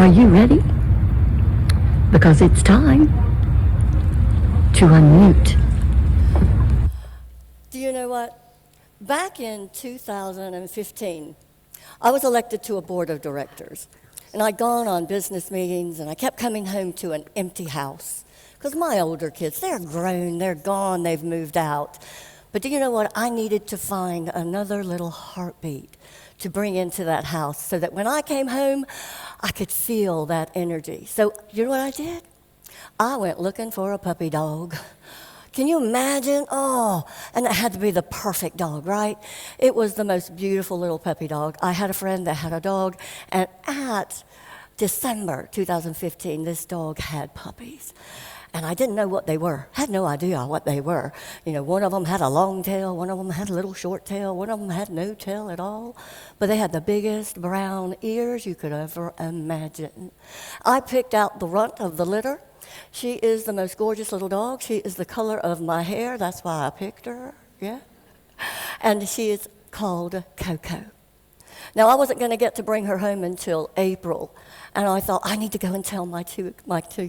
Are you ready? Because it's time to unmute. Do you know what? Back in 2015, I was elected to a board of directors. And I'd gone on business meetings, and I kept coming home to an empty house. Because my older kids, they're grown, they're gone, they've moved out. But do you know what? I needed to find another little heartbeat to bring into that house so that when I came home, I could feel that energy. So you know what I did? I went looking for a puppy dog. Can you imagine? Oh, and it had to be the perfect dog, right? It was the most beautiful little puppy dog. I had a friend that had a dog, and at December 2015, this dog had puppies. And I didn't know what they were. Had no idea what they were. You know, one of them had a long tail, one of them had a little short tail, one of them had no tail at all. But they had the biggest brown ears you could ever imagine. I picked out the runt of the litter. She is the most gorgeous little dog. She is the color of my hair. That's why I picked her, yeah. And she is called Coco. Now, I wasn't going to get to bring her home until April, and I thought, I need to go and tell my two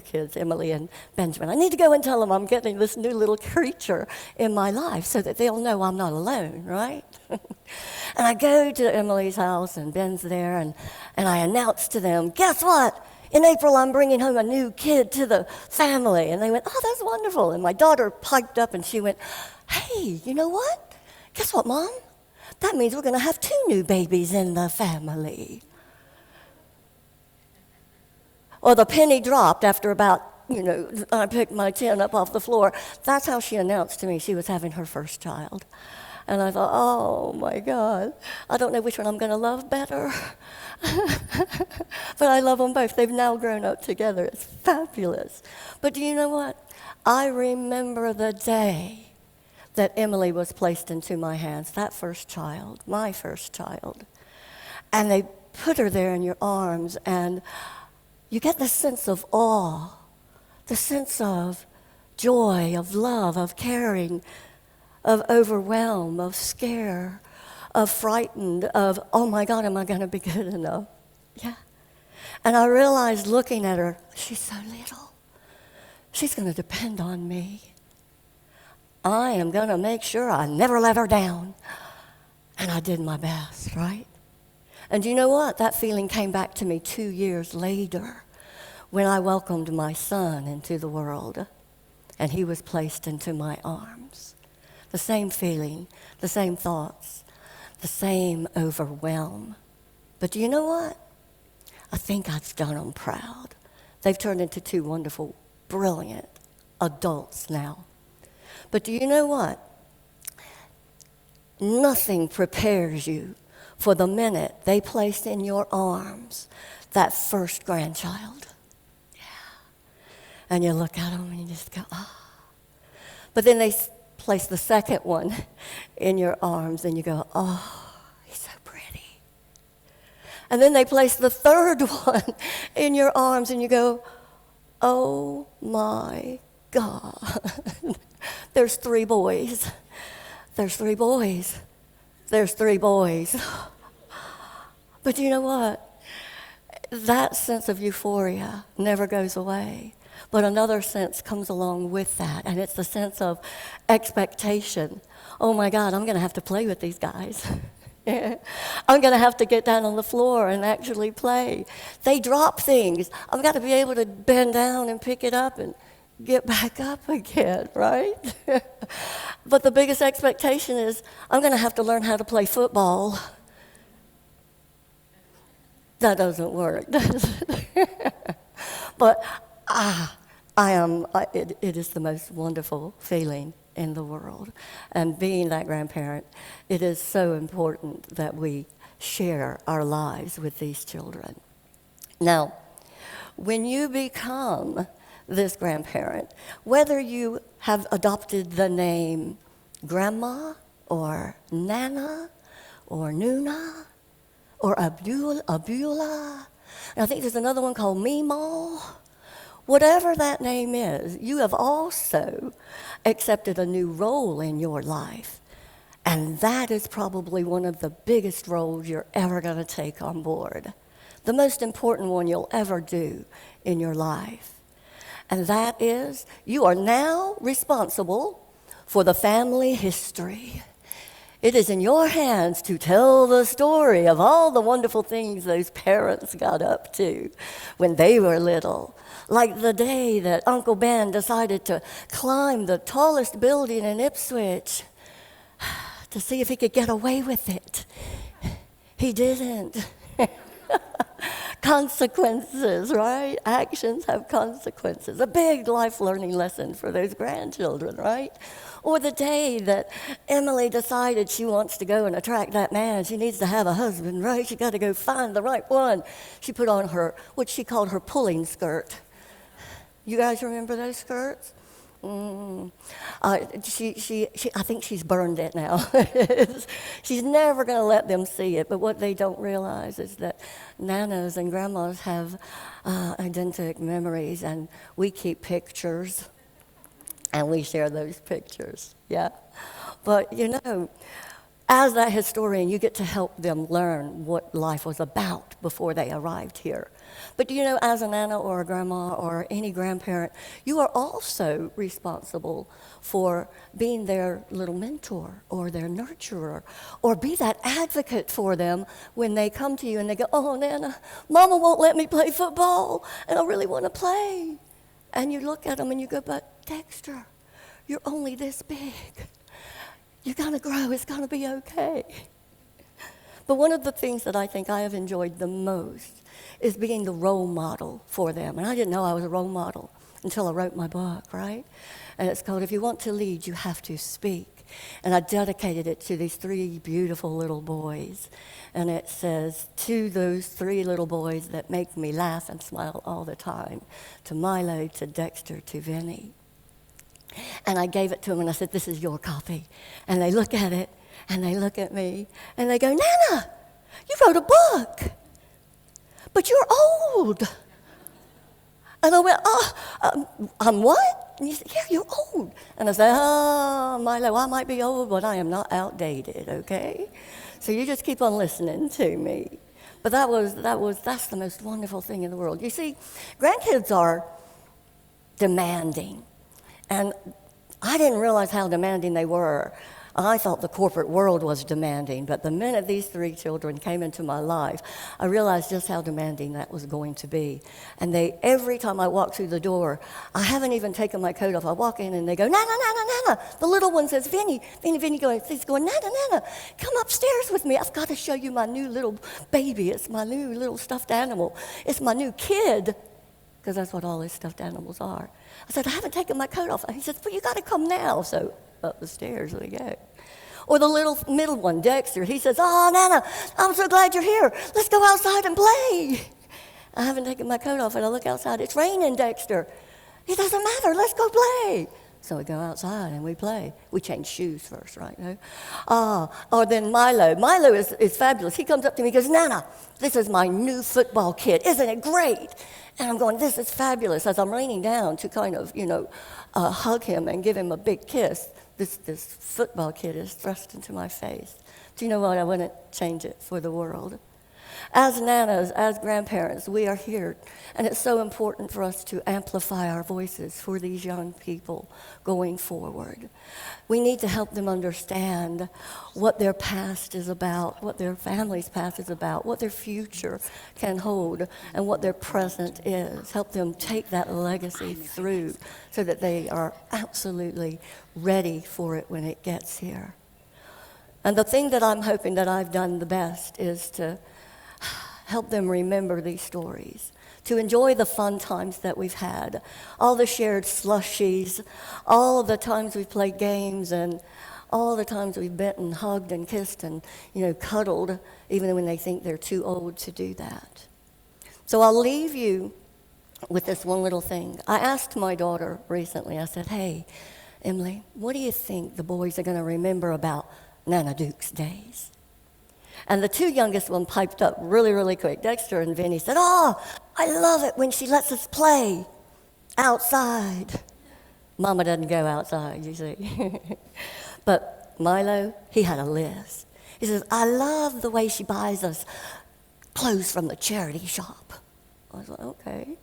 kids, Emily and Benjamin. I need to go and tell them I'm getting this new little creature in my life so that they'll know I'm not alone, right? And I go to Emily's house, and Ben's there, and I announce to them, guess what? In April, I'm bringing home a new kid to the family. And they went, oh, that's wonderful. And my daughter piped up, and she went, hey, you know what? Guess what, Mom? That means we're going to have 2 new babies in the family. Well, the penny dropped after about, I picked my tin up off the floor. That's how she announced to me she was having her first child. And I thought, oh, my God, I don't know which one I'm going to love better. But I love them both. They've now grown up together. It's fabulous. But do you know what? I remember the day that Emily was placed into my hands, that first child, my first child. And they put her there in your arms, and you get this sense of awe, the sense of joy, of love, of caring, of overwhelm, of scare, of frightened, of, oh my God, am I going to be good enough? Yeah. And I realized looking at her, she's so little. She's going to depend on me. I am going to make sure I never let her down. And I did my best, right? And you know what? That feeling came back to me 2 years later when I welcomed my son into the world and he was placed into my arms. The same feeling, the same thoughts, the same overwhelm. But do you know what? I think I've done them proud. They've turned into 2 wonderful, brilliant adults now. But do you know what? Nothing prepares you for the minute they place in your arms that first grandchild. Yeah. And you look at them and you just go, ah. But then they place the second one in your arms and you go, oh, he's so pretty. And then they place the third one in your arms and you go, oh my God. There's 3 boys. There's 3 boys. There's 3 boys. But you know what? That sense of euphoria never goes away. But another sense comes along with that, and it's the sense of expectation. Oh my God, I'm going to have to play with these guys. I'm going to have to get down on the floor and actually play. They drop things. I've got to be able to bend down and pick it up and get back up again, right? But the biggest expectation is I'm going to have to learn how to play football. That doesn't work, does it? But it is the most wonderful feeling in the world. And being that grandparent, it is so important that we share our lives with these children. Now, when you become this grandparent, whether you have adopted the name Grandma or Nana or Nuna or Abula, and I think there's another one called Meemaw, whatever that name is, you have also accepted a new role in your life. And that is probably one of the biggest roles you're ever going to take on board. the most important one you'll ever do in your life. And that is, you are now responsible for the family history. It is in your hands to tell the story of all the wonderful things those parents got up to when they were little. Like the day that Uncle Ben decided to climb the tallest building in Ipswich to see if he could get away with it. He didn't. Consequences, right? Actions have consequences. A big life learning lesson for those grandchildren, right? Or the day that Emily decided she wants to go and attract that man. She needs to have a husband, right? She got to go find the right one. She put on her, what she called her pulling skirt. You guys remember those skirts? I think she's burned it now. She's never going to let them see it. But what they don't realize is that nanas and grandmas have identical memories, and we keep pictures, and we share those pictures. Yeah, but you know, as that historian, you get to help them learn what life was about before they arrived here. But do you know, as a nana or a grandma or any grandparent, you are also responsible for being their little mentor or their nurturer, or be that advocate for them when they come to you and they go, "Oh, Nana, Mama won't let me play football, and I really want to play." And you look at them and you go, "But Dexter, you're only this big. You're going to grow. It's going to be okay." But one of the things that I think I have enjoyed the most is being the role model for them. And I didn't know I was a role model until I wrote my book, right? And it's called If You Want to Lead, You Have to Speak. And I dedicated it to these 3 beautiful little boys. And it says, to those 3 little boys that make me laugh and smile all the time, to Milo, to Dexter, to Vinny. And I gave it to them and I said, "This is your copy." And they look at it and they look at me and they go, "Nana, you wrote a book, but you're old." And I went, I'm what? And he said, "Yeah, you're old." And I said, "Oh, Milo, I might be old, but I am not outdated, okay? So you just keep on listening to me." But that's the most wonderful thing in the world. You see, grandkids are demanding. And I didn't realize how demanding they were. I thought the corporate world was demanding, but the minute these 3 children came into my life, I realized just how demanding that was going to be. And every time I walk through the door, I haven't even taken my coat off. I walk in and they go, "Nana, Nana, Nana." The little one says, Vinny going, "Nana, Nana, come upstairs with me. I've got to show you my new little baby. It's my new little stuffed animal. It's my new kid." Because that's what all these stuffed animals are. I said, "I haven't taken my coat off." He says, "Well, you got to come now." So up the stairs we go. Or the little middle one, Dexter, he says, "Oh, Nana, I'm so glad you're here. Let's go outside and play." I haven't taken my coat off, and I look outside. It's raining, Dexter. "It doesn't matter. Let's go play." So we go outside and we play. We change shoes first, right? No? Or then Milo. Milo is fabulous. He comes up to me and goes, "Nana, this is my new football kit. Isn't it great?" And I'm going, "This is fabulous." As I'm leaning down to kind of, hug him and give him a big kiss, this football kit is thrust into my face. Do you know what? I wouldn't change it for the world. As nanas, as grandparents, we are here, and it's so important for us to amplify our voices for these young people going forward. We need to help them understand what their past is about, what their family's past is about, what their future can hold, and what their present is. Help them take that legacy through so that they are absolutely ready for it when it gets here. And the thing that I'm hoping that I've done the best is to help them remember these stories, to enjoy the fun times that we've had, all the shared slushies, all the times we've played games, and all the times we've bent and hugged and kissed and, cuddled, even when they think they're too old to do that. So I'll leave you with this one little thing. I asked my daughter recently, I said, "Hey, Emily, what do you think the boys are going to remember about Nana Dukes' days?" And the 2 youngest ones piped up really, really quick. Dexter and Vinny said, "Oh, I love it when she lets us play outside." Mama doesn't go outside, you see. But Milo, he had a list. He says, "I love the way she buys us clothes from the charity shop. I was like, okay.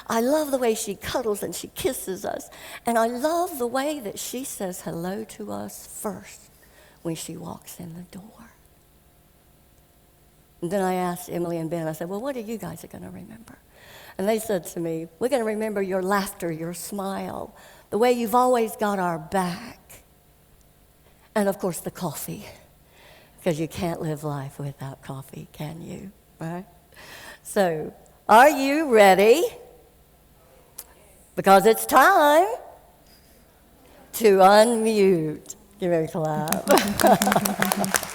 I love the way she cuddles and she kisses us. And I love the way that she says hello to us first when she walks in the door. And then I asked Emily and Ben, I said, well, what are you guys going to remember? And they said to me, we're going to remember your laughter, your smile, the way you've always got our back. And, of course, the coffee, because you can't live life without coffee, can you? Right? So, are you ready? Because it's time to unmute. Give me a clap.